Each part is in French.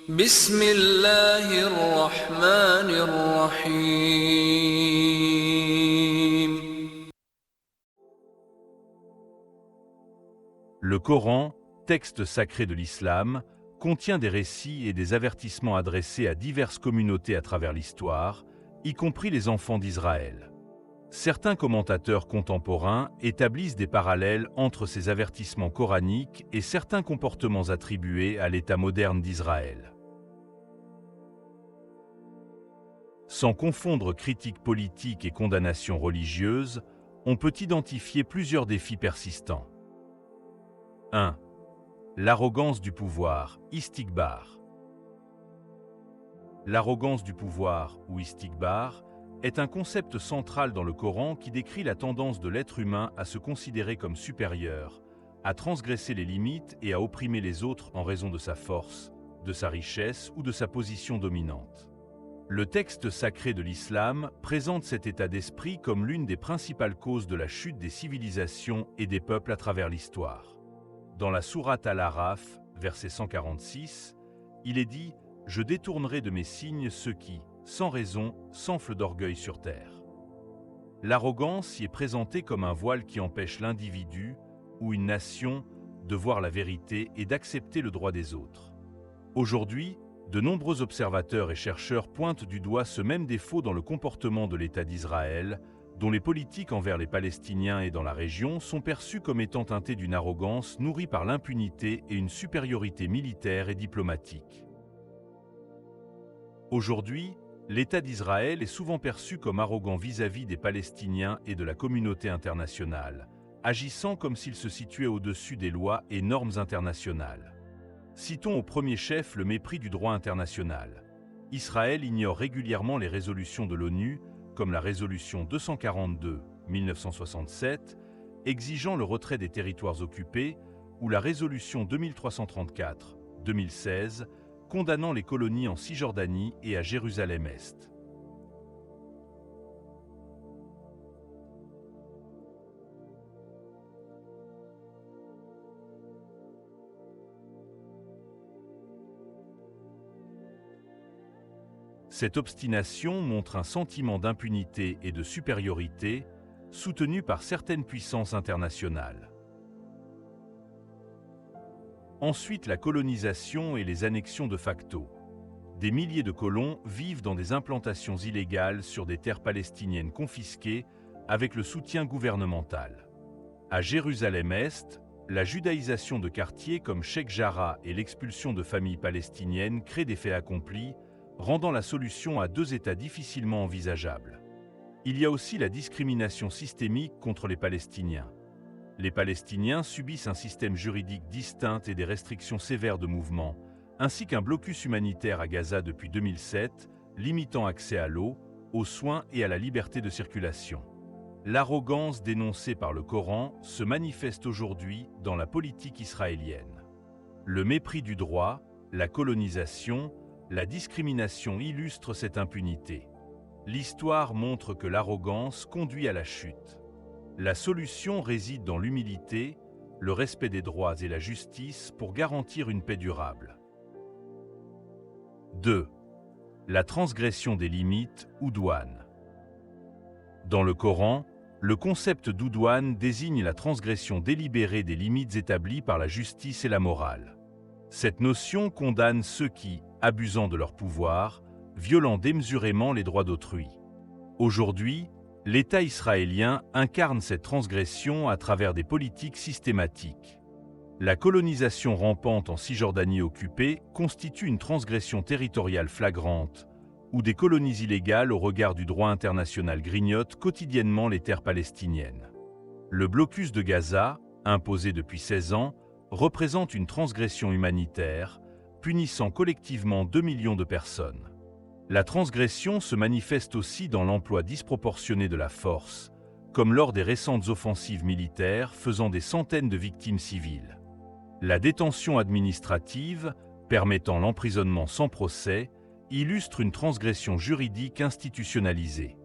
بسم الله الرحمن الرحيم. Le Coran, texte sacré de l'islam, contient des récits et des avertissements adressés à diverses communautés à travers l'histoire, y compris les enfants d'Israël. Certains commentateurs contemporains établissent des parallèles entre ces avertissements coraniques et certains comportements attribués à l'État moderne d'Israël. Sans confondre critique politique et condamnation religieuse, on peut identifier plusieurs défis persistants. 1. L'arrogance du pouvoir, istikbar. L'arrogance du pouvoir, ou istikbar, est un concept central dans le Coran qui décrit la tendance de l'être humain à se considérer comme supérieur, à transgresser les limites et à opprimer les autres en raison de sa force, de sa richesse ou de sa position dominante. Le texte sacré de l'islam présente cet état d'esprit comme l'une des principales causes de la chute des civilisations et des peuples à travers l'histoire. Dans la sourate Al-Araf, verset 146, il est dit « Je détournerai de mes signes ceux qui, sans raison, s'enflent d'orgueil sur terre ». L'arrogance y est présentée comme un voile qui empêche l'individu ou une nation de voir la vérité et d'accepter le droit des autres. Aujourd'hui, de nombreux observateurs et chercheurs pointent du doigt ce même défaut dans le comportement de l'État d'Israël, dont les politiques envers les Palestiniens et dans la région sont perçues comme étant teintées d'une arrogance nourrie par l'impunité et une supériorité militaire et diplomatique. Aujourd'hui, l'État d'Israël est souvent perçu comme arrogant vis-à-vis des Palestiniens et de la communauté internationale, agissant comme s'il se situait au-dessus des lois et normes internationales. Citons au premier chef le mépris du droit international. Israël ignore régulièrement les résolutions de l'ONU, comme la résolution 242/1967, exigeant le retrait des territoires occupés, ou la résolution 2334/2016, condamnant les colonies en Cisjordanie et à Jérusalem-Est. Cette obstination montre un sentiment d'impunité et de supériorité, soutenu par certaines puissances internationales. Ensuite, la colonisation et les annexions de facto. Des milliers de colons vivent dans des implantations illégales sur des terres palestiniennes confisquées avec le soutien gouvernemental. À Jérusalem-Est, la judaïsation de quartiers comme Sheikh Jarrah et l'expulsion de familles palestiniennes créent des faits accomplis, rendant la solution à deux États difficilement envisageable. Il y a aussi la discrimination systémique contre les Palestiniens. Les Palestiniens subissent un système juridique distinct et des restrictions sévères de mouvement, ainsi qu'un blocus humanitaire à Gaza depuis 2007, limitant accès à l'eau, aux soins et à la liberté de circulation. L'arrogance dénoncée par le Coran se manifeste aujourd'hui dans la politique israélienne. Le mépris du droit, la colonisation, la discrimination illustre cette impunité. L'histoire montre que l'arrogance conduit à la chute. La solution réside dans l'humilité, le respect des droits et la justice pour garantir une paix durable. 2. La transgression des limites, oudouane. Dans le Coran, le concept d'oudouane désigne la transgression délibérée des limites établies par la justice et la morale. Cette notion condamne ceux qui, abusant de leur pouvoir, violent démesurément les droits d'autrui. Aujourd'hui, l'État israélien incarne cette transgression à travers des politiques systématiques. La colonisation rampante en Cisjordanie occupée constitue une transgression territoriale flagrante, où des colonies illégales au regard du droit international grignotent quotidiennement les terres palestiniennes. Le blocus de Gaza, imposé depuis 16 ans, représente une transgression humanitaire, punissant collectivement 2 millions de personnes. La transgression se manifeste aussi dans l'emploi disproportionné de la force, comme lors des récentes offensives militaires faisant des centaines de victimes civiles. La détention administrative, permettant l'emprisonnement sans procès, illustre une transgression juridique institutionnalisée.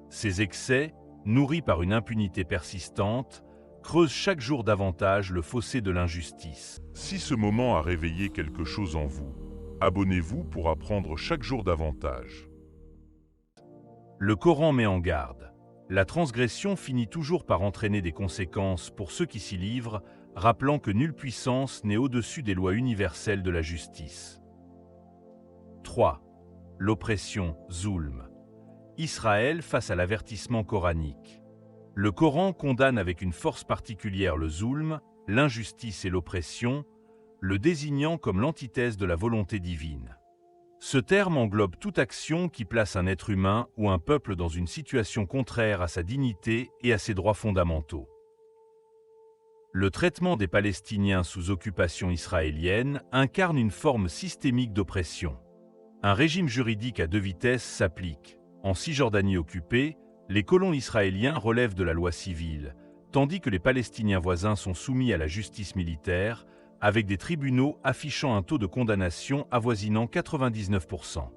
Ces excès, nourris par une impunité persistante, creusent chaque jour davantage le fossé de l'injustice. Si ce moment a réveillé quelque chose en vous, Abonnez-vous pour apprendre chaque jour davantage. Le Coran met en garde. La transgression finit toujours par entraîner des conséquences pour ceux qui s'y livrent, rappelant que nulle puissance n'est au-dessus des lois universelles de la justice. 3. L'oppression, zulm. Israël face à l'avertissement coranique. Le Coran condamne avec une force particulière le zulm, l'injustice et l'oppression, le désignant comme l'antithèse de la volonté divine. Ce terme englobe toute action qui place un être humain ou un peuple dans une situation contraire à sa dignité et à ses droits fondamentaux. Le traitement des Palestiniens sous occupation israélienne incarne une forme systémique d'oppression. Un régime juridique à deux vitesses s'applique. En Cisjordanie occupée, les colons israéliens relèvent de la loi civile, tandis que les Palestiniens voisins sont soumis à la justice militaire, avec des tribunaux affichant un taux de condamnation avoisinant 99%.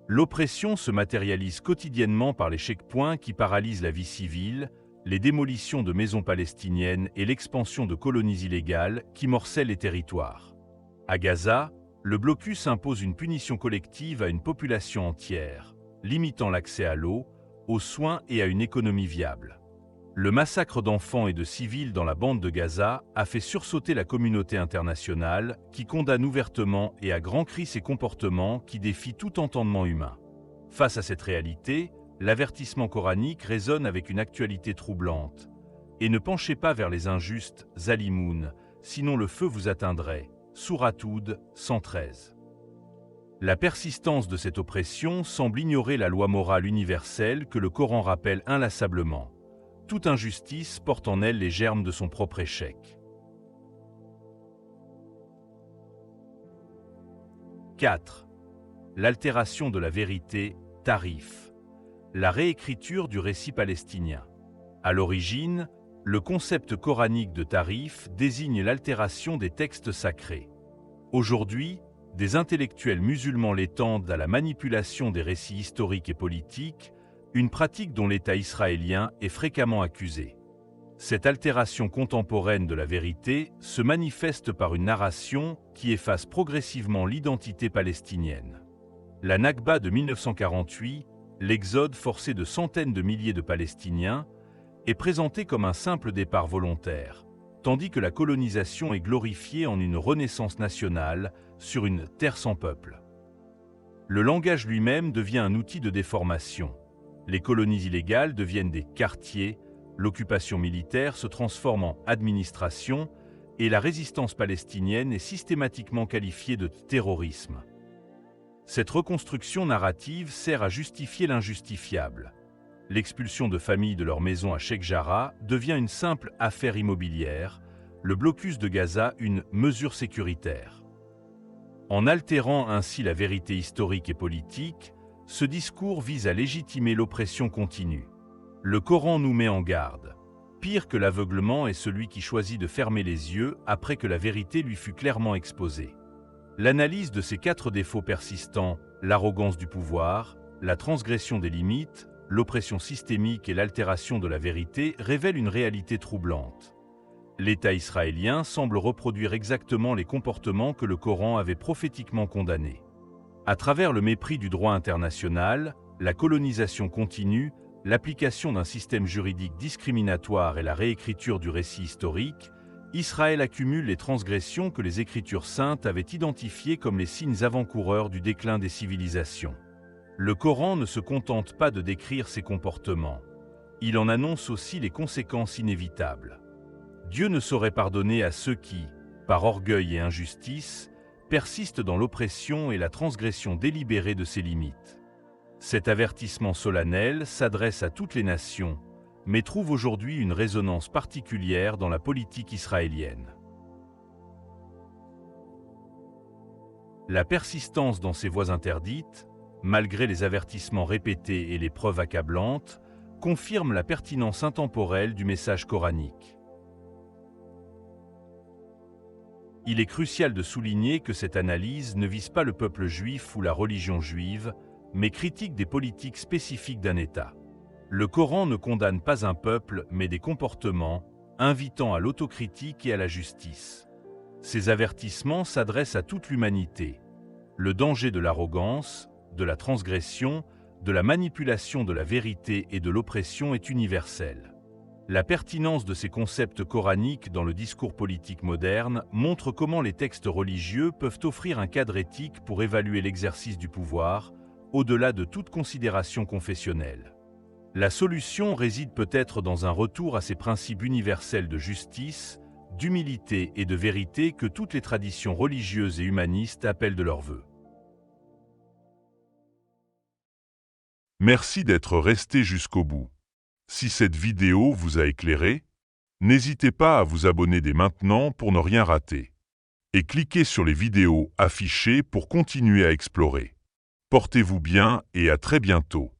L'oppression se matérialise quotidiennement par les checkpoints qui paralysent la vie civile, les démolitions de maisons palestiniennes et l'expansion de colonies illégales qui morcellent les territoires. À Gaza, le blocus impose une punition collective à une population entière, limitant l'accès à l'eau, aux soins et à une économie viable. Le massacre d'enfants et de civils dans la bande de Gaza a fait sursauter la communauté internationale qui condamne ouvertement et à grands cris ces comportements qui défient tout entendement humain. Face à cette réalité, l'avertissement coranique résonne avec une actualité troublante. Et ne penchez pas vers les injustes, Zalimoun, sinon le feu vous atteindrait. Sourate Hud 113. La persistance de cette oppression semble ignorer la loi morale universelle que le Coran rappelle inlassablement. Toute injustice porte en elle les germes de son propre échec. 4. L'altération de la vérité, Tarif. La réécriture du récit palestinien. À l'origine, le concept coranique de tarif désigne l'altération des textes sacrés. Aujourd'hui, des intellectuels musulmans l'étendent à la manipulation des récits historiques et politiques, une pratique dont l'État israélien est fréquemment accusé. Cette altération contemporaine de la vérité se manifeste par une narration qui efface progressivement l'identité palestinienne. La Nakba de 1948, l'exode forcé de centaines de milliers de Palestiniens, est présentée comme un simple départ volontaire, tandis que la colonisation est glorifiée en une renaissance nationale sur une terre sans peuple. Le langage lui-même devient un outil de déformation. Les colonies illégales deviennent des quartiers, l'occupation militaire se transforme en administration et la résistance palestinienne est systématiquement qualifiée de terrorisme. Cette reconstruction narrative sert à justifier l'injustifiable. L'expulsion de familles de leur maison à Sheikh Jarrah devient une simple affaire immobilière, le blocus de Gaza une mesure sécuritaire. En altérant ainsi la vérité historique et politique, ce discours vise à légitimer l'oppression continue. Le Coran nous met en garde. Pire que l'aveuglement est celui qui choisit de fermer les yeux après que la vérité lui fut clairement exposée. L'analyse de ces 4 défauts persistants, l'arrogance du pouvoir, la transgression des limites, l'oppression systémique et l'altération de la vérité révèle une réalité troublante. L'État israélien semble reproduire exactement les comportements que le Coran avait prophétiquement condamnés. À travers le mépris du droit international, la colonisation continue, l'application d'un système juridique discriminatoire et la réécriture du récit historique, Israël accumule les transgressions que les Écritures saintes avaient identifiées comme les signes avant-coureurs du déclin des civilisations. Le Coran ne se contente pas de décrire ces comportements. Il en annonce aussi les conséquences inévitables. Dieu ne saurait pardonner à ceux qui, par orgueil et injustice, persistent dans l'oppression et la transgression délibérée de ses limites. Cet avertissement solennel s'adresse à toutes les nations, mais trouve aujourd'hui une résonance particulière dans la politique israélienne. La persistance dans ces voies interdites, malgré les avertissements répétés et les preuves accablantes, confirme la pertinence intemporelle du message coranique. Il est crucial de souligner que cette analyse ne vise pas le peuple juif ou la religion juive, mais critique des politiques spécifiques d'un État. Le Coran ne condamne pas un peuple, mais des comportements, invitant à l'autocritique et à la justice. Ces avertissements s'adressent à toute l'humanité. le danger de l'arrogance, de la transgression, de la manipulation de la vérité et de l'oppression est universel. La pertinence de ces concepts coraniques dans le discours politique moderne montre comment les textes religieux peuvent offrir un cadre éthique pour évaluer l'exercice du pouvoir, au-delà de toute considération confessionnelle. La solution réside peut-être dans un retour à ces principes universels de justice, d'humilité et de vérité que toutes les traditions religieuses et humanistes appellent de leur vœu. Merci d'être resté jusqu'au bout. Si cette vidéo vous a éclairé, n'hésitez pas à vous abonner dès maintenant pour ne rien rater. Et cliquez sur les vidéos affichées pour continuer à explorer. Portez-vous bien et à très bientôt.